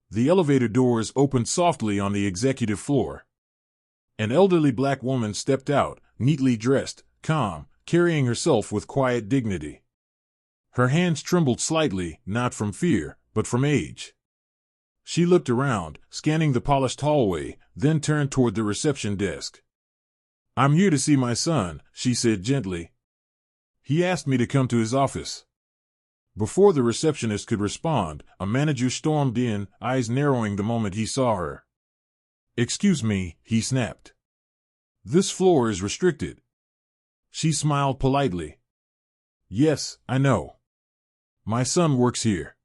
The elevator doors opened softly on the executive floor. An elderly black woman stepped out, neatly dressed, calm, carrying herself with quiet dignity. Her hands trembled slightly, not from fear, but from age. She looked around, scanning the polished hallway, then turned toward the reception desk. "I'm here to see my son," she said gently. "He asked me to come to his office." Before the receptionist could respond, a manager stormed in, eyes narrowing the moment he saw her. "Excuse me," he snapped. "This floor is restricted." She smiled politely. "Yes, I know. My son works here."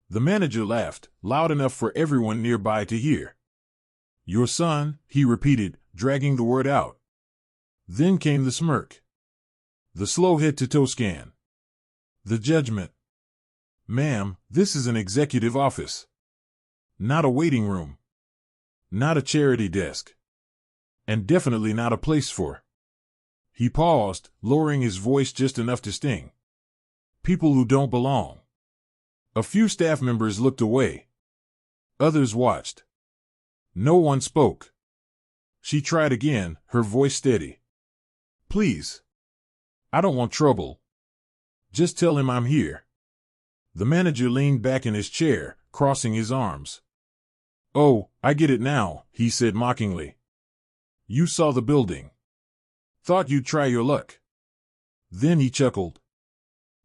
The manager laughed, loud enough for everyone nearby to hear. "Your son," he repeated, dragging the word out. Then came the smirk. The slow head-to-toe scan. The judgment. "Ma'am, this is an executive office. Not a waiting room. Not a charity desk. And definitely not a place for—" He paused, lowering his voice just enough to sting. "People who don't belong." A few staff members looked away. Others watched. No one spoke. She tried again, her voice steady. "Please. I don't want trouble. Just tell him I'm here." The manager leaned back in his chair, crossing his arms. "Oh, I get it now," he said mockingly. "You saw the building. Thought you'd try your luck." Then he chuckled.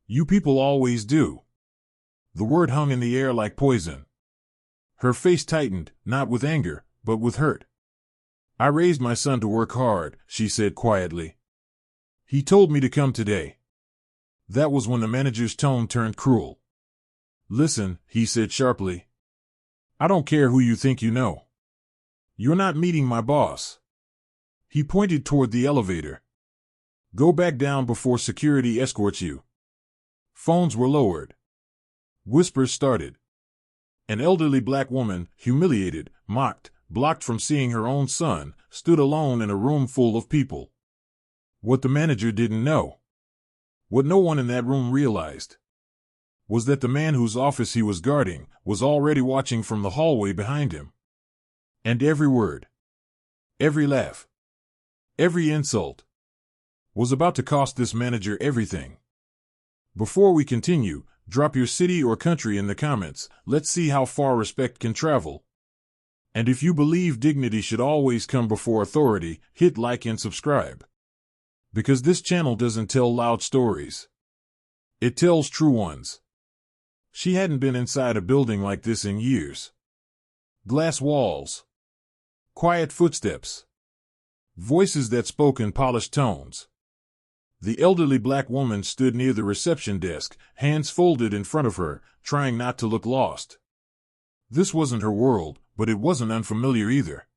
"You people always do." The word hung in the air like poison. Her face tightened, not with anger, but with hurt. "I raised my son to work hard," she said quietly. "He told me to come today." That was when the manager's tone turned cruel. "Listen," he said sharply. "I don't care who you think you know. You're not meeting my boss." He pointed toward the elevator. "Go back down before security escorts you." Phones were lowered. Whispers started. An elderly black woman, humiliated, mocked, blocked from seeing her own son, stood alone in a room full of people. What the manager didn't know, what no one in that room realized, was that the man whose office he was guarding was already watching from the hallway behind him. And every word, every laugh, every insult was about to cost this manager everything. Before we continue, drop your city or country in the comments. Let's see how far respect can travel. And if you believe dignity should always come before authority, hit like and subscribe. Because this channel doesn't tell loud stories. It tells true ones. She hadn't been inside a building like this in years. Glass walls. Quiet footsteps. Voices that spoke in polished tones. The elderly black woman stood near the reception desk, hands folded in front of her, trying not to look lost. This wasn't her world, but it wasn't unfamiliar either.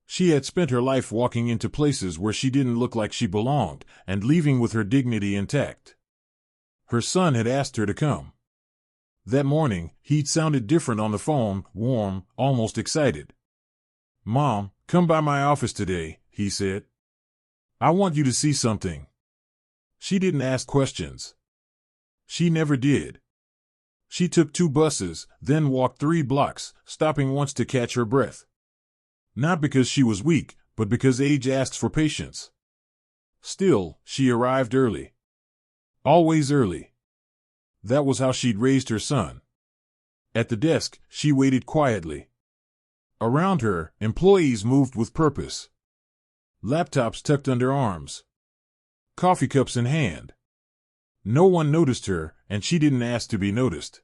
She had spent her life walking into places where she didn't look like she belonged, and leaving with her dignity intact. Her son had asked her to come. That morning, he'd sounded different on the phone, warm, almost excited. "Mom, come by my office today," he said. "I want you to see something." She didn't ask questions. She never did. She took 2 buses, then walked 3 blocks, stopping once to catch her breath. Not because she was weak, but because age asks for patience. Still, she arrived early. Always early. That was how she'd raised her son. At the desk, she waited quietly. Around her, employees moved with purpose. Laptops tucked under arms. Coffee cups in hand. No one noticed her, and she didn't ask to be noticed.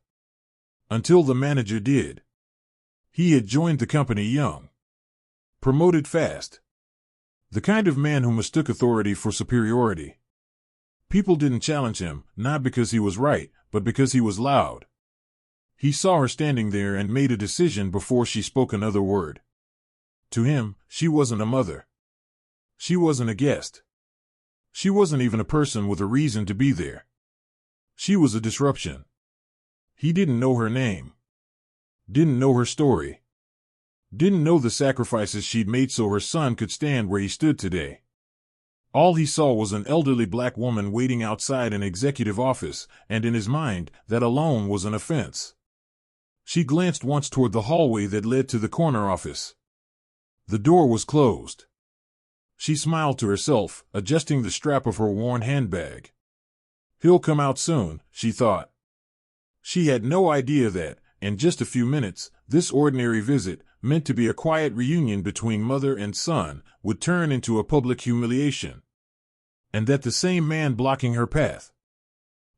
Until the manager did. He had joined the company young. Promoted fast. The kind of man who mistook authority for superiority. People didn't challenge him, not because he was right, but because he was loud. He saw her standing there and made a decision before she spoke another word. To him, she wasn't a mother. She wasn't a guest. She wasn't even a person with a reason to be there. She was a disruption. He didn't know her name. Didn't know her story. Didn't know the sacrifices she'd made so her son could stand where he stood today. All he saw was an elderly black woman waiting outside an executive office, and in his mind, that alone was an offense. She glanced once toward the hallway that led to the corner office. The door was closed. She smiled to herself, adjusting the strap of her worn handbag. He'll come out soon, she thought. She had no idea that, in just a few minutes, this ordinary visit, meant to be a quiet reunion between mother and son, would turn into a public humiliation. And that the same man blocking her path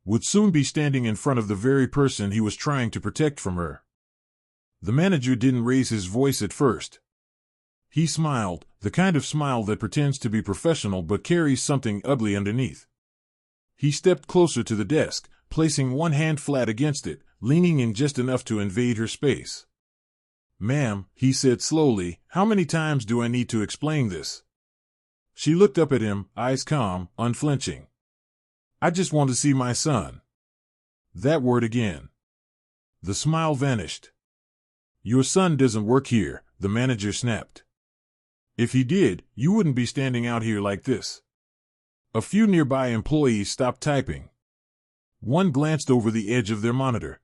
would soon be standing in front of the very person he was trying to protect from her. The manager didn't raise his voice at first. He smiled, the kind of smile that pretends to be professional but carries something ugly underneath. He stepped closer to the desk, placing one hand flat against it, leaning in just enough to invade her space. "Ma'am," he said slowly, "how many times do I need to explain this?" She looked up at him, eyes calm, unflinching. "I just want to see my son." That word again. The smile vanished. "Your son doesn't work here," the manager snapped. "If he did, you wouldn't be standing out here like this." A few nearby employees stopped typing. One glanced over the edge of their monitor.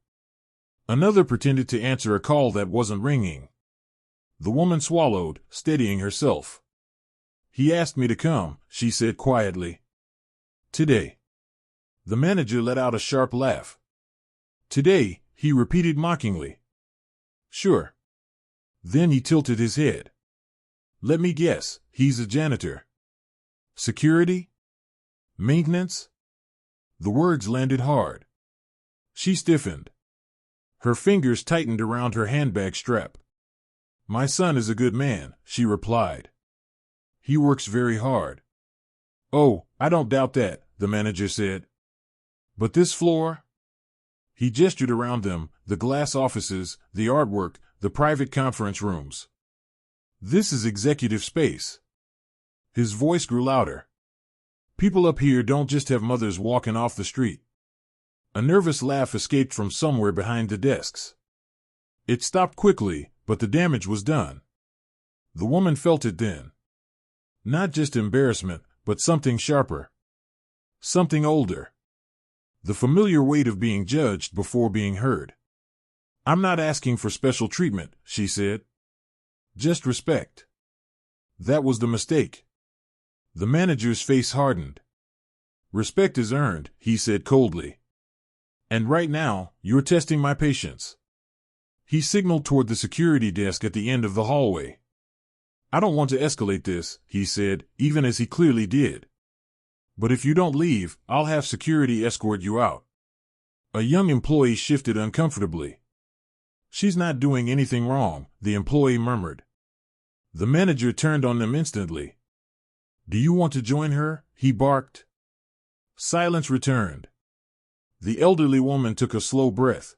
Another pretended to answer a call that wasn't ringing. The woman swallowed, steadying herself. "He asked me to come," she said quietly. "Today." The manager let out a sharp laugh. "Today," he repeated mockingly. "Sure." Then he tilted his head. "Let me guess, he's a janitor. Security? Maintenance?" The words landed hard. She stiffened. Her fingers tightened around her handbag strap. "My son is a good man," she replied. "He works very hard." "Oh, I don't doubt that," the manager said. "But this floor?" He gestured around them, the glass offices, the artwork, the private conference rooms. "This is executive space." His voice grew louder. "People up here don't just have mothers walking off the street." A nervous laugh escaped from somewhere behind the desks. It stopped quickly, but the damage was done. The woman felt it then. Not just embarrassment, but something sharper. Something older. The familiar weight of being judged before being heard. "I'm not asking for special treatment," she said. "Just respect." That was the mistake. The manager's face hardened. "Respect is earned," he said coldly. "And right now, you're testing my patience." He signaled toward the security desk at the end of the hallway. "I don't want to escalate this," he said, even as he clearly did. "But if you don't leave, I'll have security escort you out." A young employee shifted uncomfortably. "She's not doing anything wrong," the employee murmured. The manager turned on them instantly. "Do you want to join her?" he barked. Silence returned. The elderly woman took a slow breath.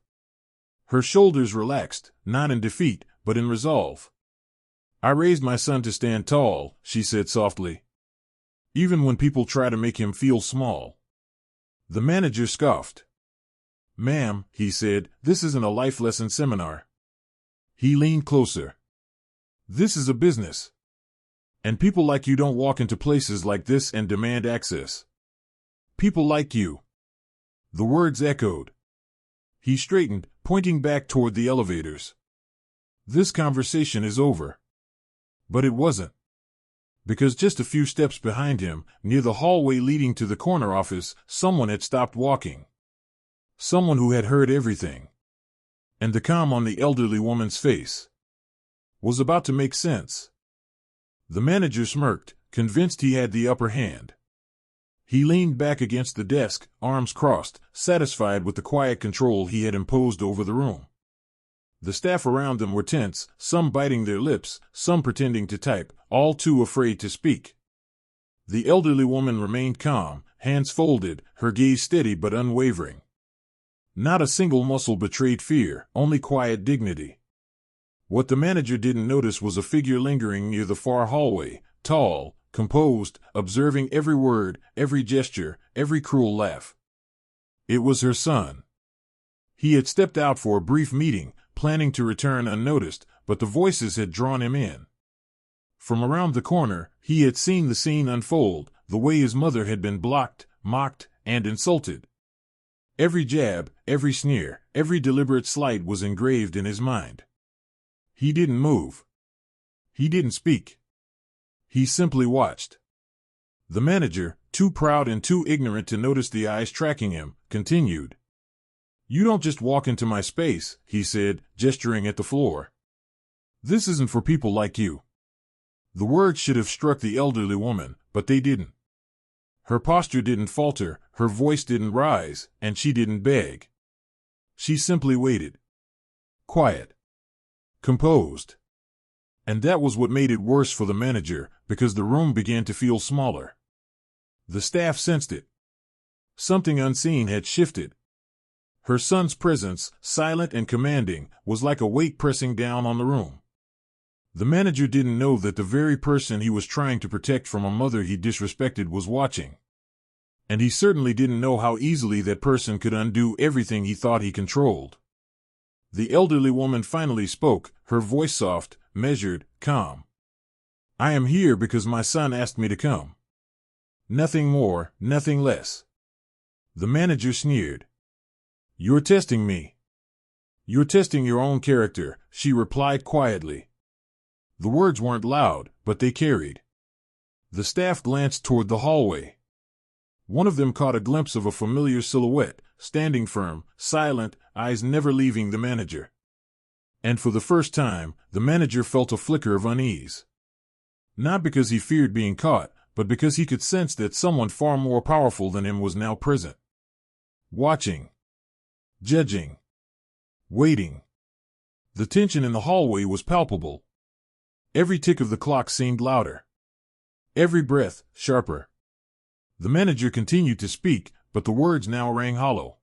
Her shoulders relaxed, not in defeat, but in resolve. "I raised my son to stand tall," she said softly. "Even when people try to make him feel small." The manager scoffed. "Ma'am," he said, "this isn't a life lesson seminar." He leaned closer. "This is a business. And people like you don't walk into places like this and demand access. People like you." The words echoed. He straightened, pointing back toward the elevators. "This conversation is over." But it wasn't. Because just a few steps behind him, near the hallway leading to the corner office, someone had stopped walking. Someone who had heard everything. And the calm on the elderly woman's face was about to make sense. The manager smirked, convinced he had the upper hand. He leaned back against the desk, arms crossed, satisfied with the quiet control he had imposed over the room. The staff around them were tense, some biting their lips, some pretending to type, all too afraid to speak. The elderly woman remained calm, hands folded, her gaze steady but unwavering. Not a single muscle betrayed fear, only quiet dignity. What the manager didn't notice was a figure lingering near the far hallway, tall, composed, observing every word, every gesture, every cruel laugh. It was her son. He had stepped out for a brief meeting, planning to return unnoticed, but the voices had drawn him in. From around the corner, he had seen the scene unfold, the way his mother had been blocked, mocked, and insulted. Every jab, every sneer, every deliberate slight was engraved in his mind. He didn't move. He didn't speak. He simply watched. The manager, too proud and too ignorant to notice the eyes tracking him, continued. "You don't just walk into my space," he said, gesturing at the floor. "This isn't for people like you." The words should have struck the elderly woman, but they didn't. Her posture didn't falter, her voice didn't rise, and she didn't beg. She simply waited. Quiet. Composed. And that was what made it worse for the manager, because the room began to feel smaller. The staff sensed it. Something unseen had shifted. Her son's presence, silent and commanding, was like a weight pressing down on the room. The manager didn't know that the very person he was trying to protect from a mother he disrespected was watching. And he certainly didn't know how easily that person could undo everything he thought he controlled. The elderly woman finally spoke, her voice soft, measured, calm. "I am here because my son asked me to come. Nothing more, nothing less." The manager sneered. "You're testing me." "You're testing your own character," she replied quietly. The words weren't loud, but they carried. The staff glanced toward the hallway. One of them caught a glimpse of a familiar silhouette, standing firm, silent, eyes never leaving the manager. And for the first time, the manager felt a flicker of unease. Not because he feared being caught, but because he could sense that someone far more powerful than him was now present. Watching. Judging. Waiting. The tension in the hallway was palpable. Every tick of the clock seemed louder. Every breath, sharper. The manager continued to speak, but the words now rang hollow.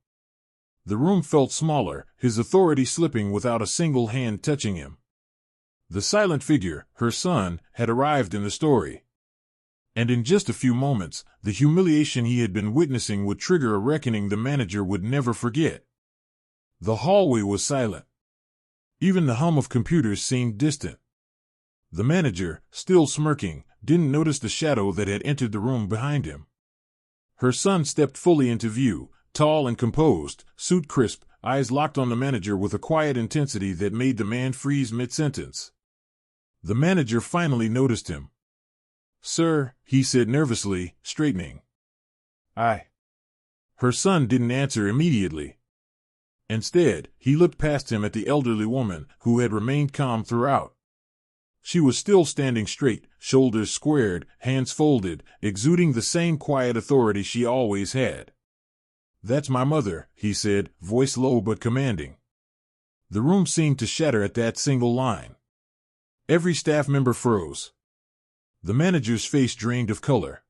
The room felt smaller, his authority slipping without a single hand touching him. The silent figure, her son, had arrived in the story. And in just a few moments, the humiliation he had been witnessing would trigger a reckoning the manager would never forget. The hallway was silent. Even the hum of computers seemed distant. The manager, still smirking, didn't notice the shadow that had entered the room behind him. Her son stepped fully into view, tall and composed, suit crisp, eyes locked on the manager with a quiet intensity that made the man freeze mid-sentence. The manager finally noticed him. "Sir," he said nervously, straightening. "I." Her son didn't answer immediately. Instead, he looked past him at the elderly woman, who had remained calm throughout. She was still standing straight, shoulders squared, hands folded, exuding the same quiet authority she always had. "That's my mother," he said, voice low but commanding. The room seemed to shatter at that single line. Every staff member froze. The manager's face drained of color.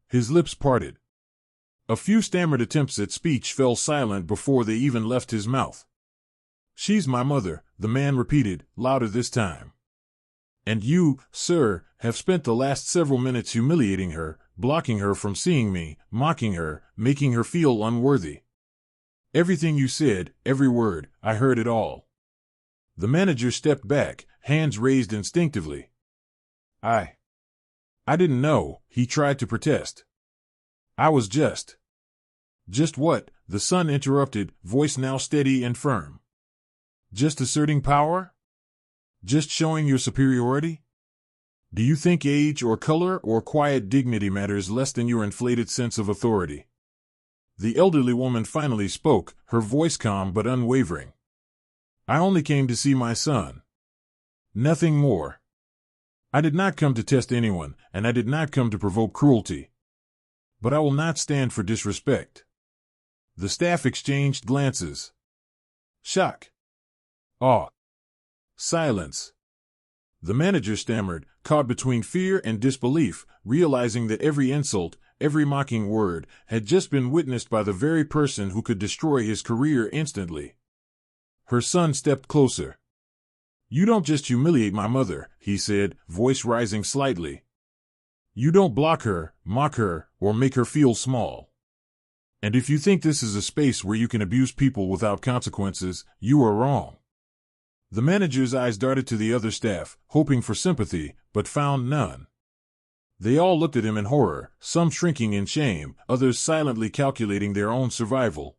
His lips parted. A few stammered attempts at speech fell silent before they even left his mouth. "She's my mother," the man repeated, louder this time. "And you, sir, have spent the last several minutes humiliating her, blocking her from seeing me, mocking her, making her feel unworthy. Everything you said, every word, I heard it all." The manager stepped back, hands raised instinctively. I didn't know," he tried to protest. "I was just." "Just what?" the son interrupted, voice now steady and firm. "Just asserting power? Just showing your superiority? Do you think age or color or quiet dignity matters less than your inflated sense of authority?" The elderly woman finally spoke, her voice calm but unwavering. "I only came to see my son. Nothing more. I did not come to test anyone, and I did not come to provoke cruelty. But I will not stand for disrespect." The staff exchanged glances. Shock. Awe. Silence. The manager stammered, caught between fear and disbelief, realizing that every insult, every mocking word, had just been witnessed by the very person who could destroy his career instantly. Her son stepped closer. "You don't just humiliate my mother," he said, voice rising slightly. "You don't block her, mock her, or make her feel small. And if you think this is a space where you can abuse people without consequences, you are wrong." The manager's eyes darted to the other staff, hoping for sympathy, but found none. They all looked at him in horror, some shrinking in shame, others silently calculating their own survival.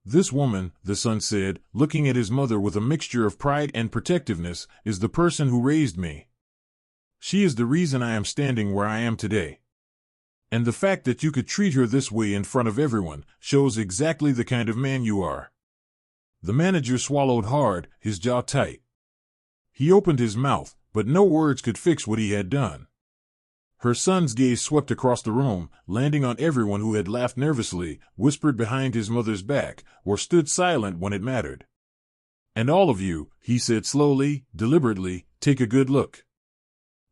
This woman, the son said, looking at his mother with a mixture of pride and protectiveness, is the person who raised me. She is the reason I am standing where I am today. And the fact that you could treat her this way in front of everyone shows exactly the kind of man you are. The manager swallowed hard, his jaw tight. He opened his mouth, but no words could fix what he had done. Her son's gaze swept across the room, landing on everyone who had laughed nervously, whispered behind his mother's back, or stood silent when it mattered. And all of you, he said slowly, deliberately, take a good look.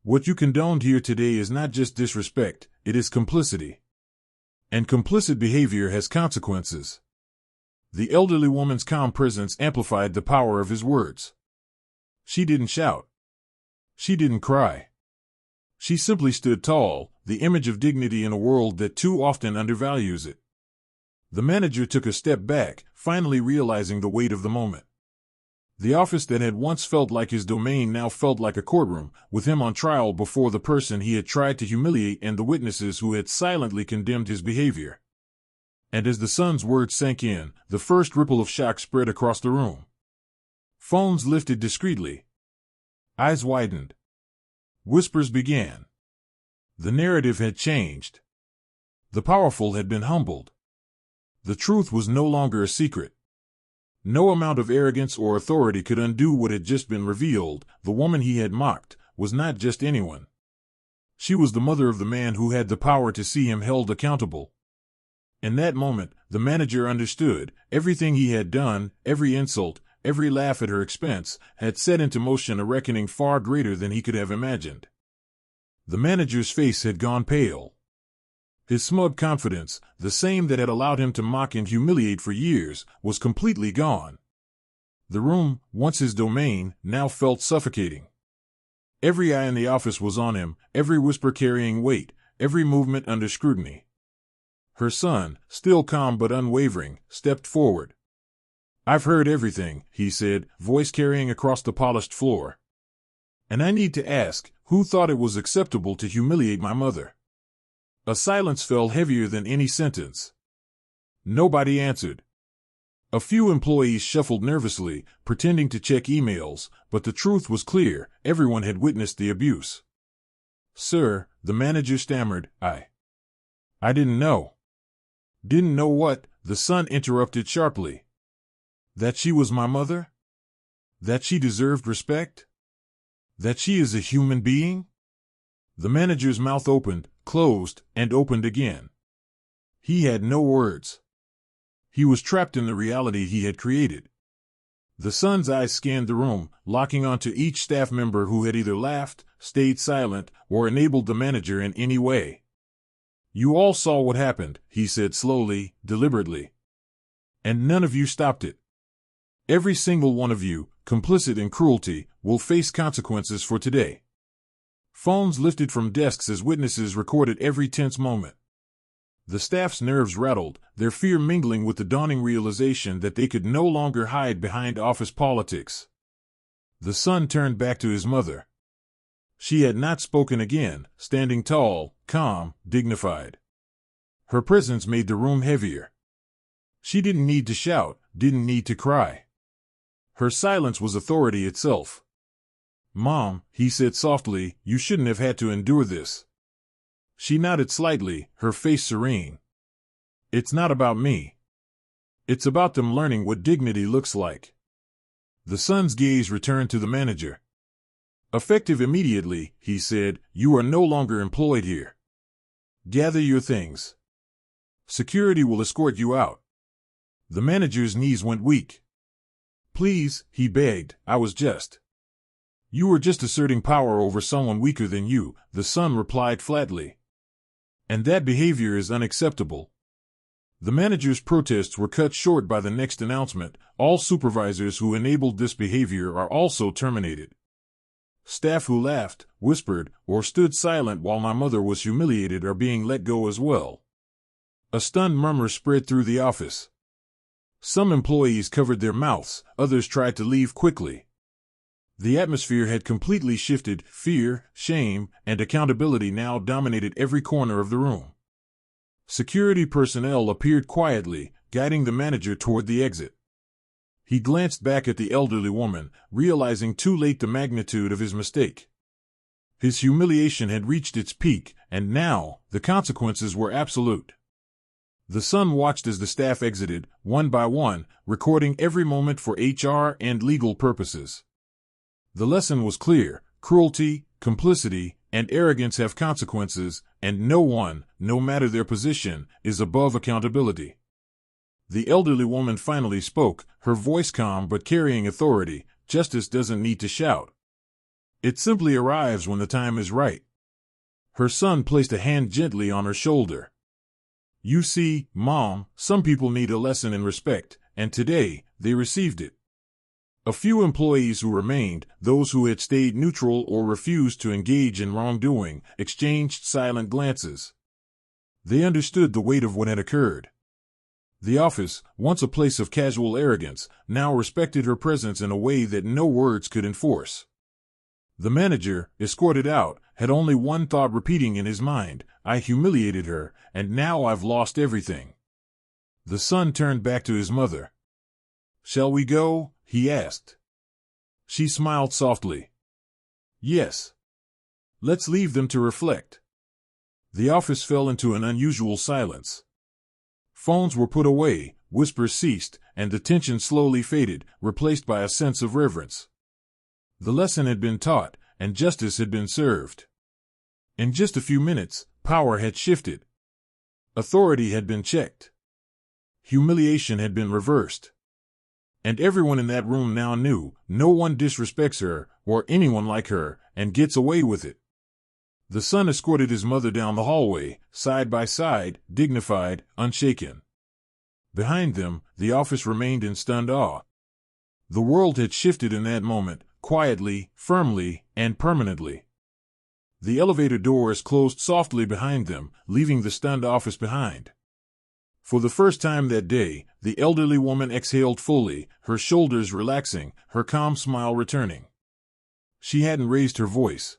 What you condoned here today is not just disrespect, it is complicity. And complicit behavior has consequences. The elderly woman's calm presence amplified the power of his words. She didn't shout. She didn't cry. She simply stood tall, the image of dignity in a world that too often undervalues it. The manager took a step back, finally realizing the weight of the moment. The office that had once felt like his domain now felt like a courtroom, with him on trial before the person he had tried to humiliate and the witnesses who had silently condemned his behavior. And as the son's words sank in, the first ripple of shock spread across the room. Phones lifted discreetly. Eyes widened. Whispers began. The narrative had changed. The powerful had been humbled. The truth was no longer a secret. No amount of arrogance or authority could undo what had just been revealed. The woman he had mocked was not just anyone. She was the mother of the man who had the power to see him held accountable. In that moment, the manager understood. Everything he had done, every insult, every laugh at her expense, had set into motion a reckoning far greater than he could have imagined. The manager's face had gone pale. His smug confidence, the same that had allowed him to mock and humiliate for years, was completely gone. The room, once his domain, now felt suffocating. Every eye in the office was on him, every whisper carrying weight, every movement under scrutiny. Her son, still calm but unwavering, stepped forward. "I've heard everything," he said, voice carrying across the polished floor. "And I need to ask, who thought it was acceptable to humiliate my mother?" A silence fell heavier than any sentence. Nobody answered. A few employees shuffled nervously, pretending to check emails, but the truth was clear. Everyone had witnessed the abuse. "Sir," the manager stammered, I didn't know." "Didn't know what?" the son interrupted sharply. "That she was my mother? That she deserved respect? That she is a human being?" The manager's mouth opened, closed, and opened again. He had no words. He was trapped in the reality he had created. The son's eyes scanned the room, locking onto each staff member who had either laughed, stayed silent, or enabled the manager in any way. "You all saw what happened," he said slowly, deliberately. "And none of you stopped it. Every single one of you, complicit in cruelty, will face consequences for today." Phones lifted from desks as witnesses recorded every tense moment. The staff's nerves rattled, their fear mingling with the dawning realization that they could no longer hide behind office politics. The son turned back to his mother. She had not spoken again, standing tall, calm, dignified. Her presence made the room heavier. She didn't need to shout, didn't need to cry. Her silence was authority itself. "Mom," he said softly, "you shouldn't have had to endure this." She nodded slightly, her face serene. "It's not about me. It's about them learning what dignity looks like." The son's gaze returned to the manager. "Effective immediately," he said, "you are no longer employed here. Gather your things. Security will escort you out." The manager's knees went weak. "Please," he begged, "I was just—" "You were just asserting power over someone weaker than you," the son replied flatly. "And that behavior is unacceptable." The manager's protests were cut short by the next announcement: "All supervisors who enabled this behavior are also terminated." Staff who laughed, whispered, or stood silent while my mother was humiliated are being let go as well. A stunned murmur spread through the office. Some employees covered their mouths, others tried to leave quickly. The atmosphere had completely shifted. Fear, shame, and accountability now dominated every corner of the room. Security personnel appeared quietly, guiding the manager toward the exit. He glanced back at the elderly woman, realizing too late the magnitude of his mistake. His humiliation had reached its peak, and now the consequences were absolute. The son watched as the staff exited, one by one, recording every moment for HR and legal purposes. The lesson was clear: cruelty, complicity, and arrogance have consequences, and no one, no matter their position, is above accountability. The elderly woman finally spoke, her voice calm but carrying authority. Justice doesn't need to shout. It simply arrives when the time is right. Her son placed a hand gently on her shoulder. You see, Mom, some people need a lesson in respect, and today, they received it. A few employees who remained, those who had stayed neutral or refused to engage in wrongdoing, exchanged silent glances. They understood the weight of what had occurred. The office, once a place of casual arrogance, now respected her presence in a way that no words could enforce. The manager, escorted out, had only one thought repeating in his mind: I humiliated her, and now I've lost everything. The son turned back to his mother. Shall we go? He asked. She smiled softly. Yes. Let's leave them to reflect. The office fell into an unusual silence. Phones were put away, whispers ceased, and the tension slowly faded, replaced by a sense of reverence. The lesson had been taught, and justice had been served. In just a few minutes, power had shifted. Authority had been checked. Humiliation had been reversed. And everyone in that room now knew, no one disrespects her, or anyone like her, and gets away with it. The son escorted his mother down the hallway, side by side, dignified, unshaken. Behind them, the office remained in stunned awe. The world had shifted in that moment, quietly, firmly, and permanently. The elevator doors closed softly behind them, leaving the stunned office behind. For the first time that day, the elderly woman exhaled fully, her shoulders relaxing, her calm smile returning. She hadn't raised her voice.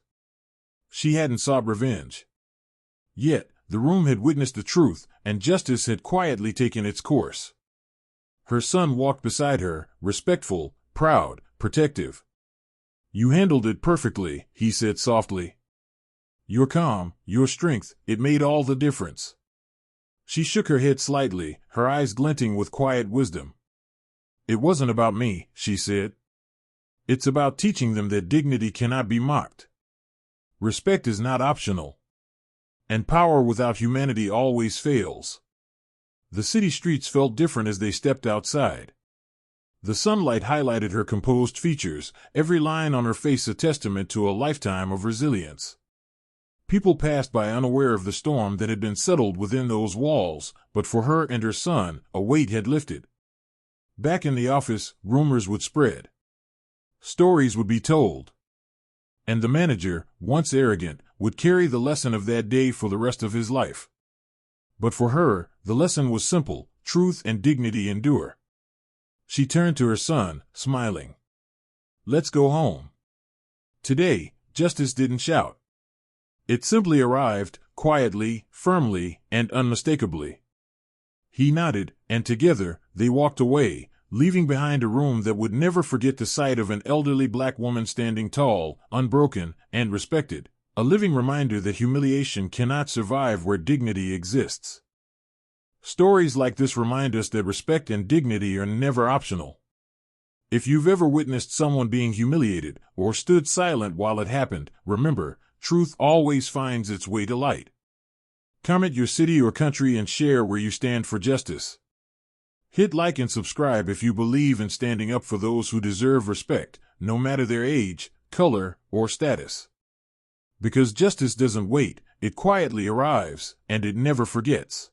She hadn't sought revenge. Yet, the room had witnessed the truth, and justice had quietly taken its course. Her son walked beside her, respectful, proud, protective. You handled it perfectly, he said softly. Your calm, your strength, it made all the difference. She shook her head slightly, her eyes glinting with quiet wisdom. It wasn't about me, she said. It's about teaching them that dignity cannot be mocked. Respect is not optional. And power without humanity always fails. The city streets felt different as they stepped outside. The sunlight highlighted her composed features, every line on her face a testament to a lifetime of resilience. People passed by unaware of the storm that had been settled within those walls, but for her and her son, a weight had lifted. Back in the office, rumors would spread. Stories would be told. And the manager, once arrogant, would carry the lesson of that day for the rest of his life. But for her, the lesson was simple: truth and dignity endure. She turned to her son, smiling. Let's go home. Today, justice didn't shout. It simply arrived, quietly, firmly, and unmistakably. He nodded, and together, they walked away, leaving behind a room that would never forget the sight of an elderly black woman standing tall, unbroken, and respected, a living reminder that humiliation cannot survive where dignity exists. Stories like this remind us that respect and dignity are never optional. If you've ever witnessed someone being humiliated, or stood silent while it happened, remember, truth always finds its way to light. Comment your city or country and share where you stand for justice. Hit like and subscribe if you believe in standing up for those who deserve respect, no matter their age, color, or status. Because justice doesn't wait, it quietly arrives, and it never forgets.